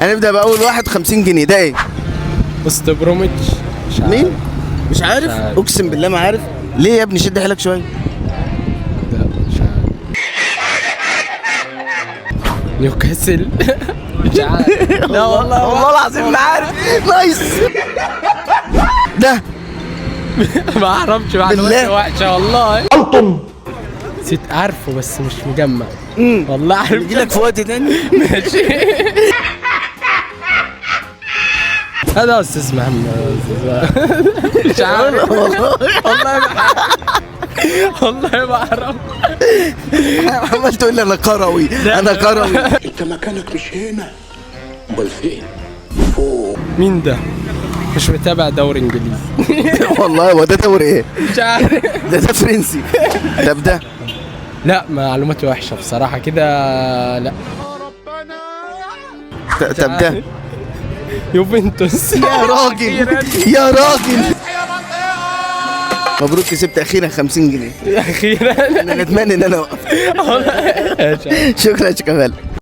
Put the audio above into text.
هنبدأ بأول واحد 50 جنيه. ده ايه؟ استبروميتش. مش عارف. مين؟ مش عارف؟ مش عارف. اقسم بالله ما عارف. ليه يا ابني؟ شد حيلك شوية. لا مش عارف. نيوكاسل. مش عارف. لا والله والله العظيم ما عارف. نايس. ده ما اعرفش معلومات بالله. وحشه والله. ألطم. نسيت عارفه بس مش مجمع. والله عارف. يجي لك في وقت تاني. ماشي. هذا استاذ محمد. مش عارف والله والله ما عارف. والله ما اعرف. عمال تقول لي انا كروي، انا كروي. انت مكانك مش هنا، امال فين؟ مين ده؟ مش متابع دوري انجليزي. والله هو ده دوري ايه؟ مش عارف. ده فرنسي. طب ده لا معلوماتي وحشه بصراحه كده. لا. طب ده يوفنتوس. يا راجل يا راجل. مبروك كسبت اخيرا 50 جنيه. اخيرا. انا ندمان ان انا وقفت. والله. شكرا يا شيخ غالي.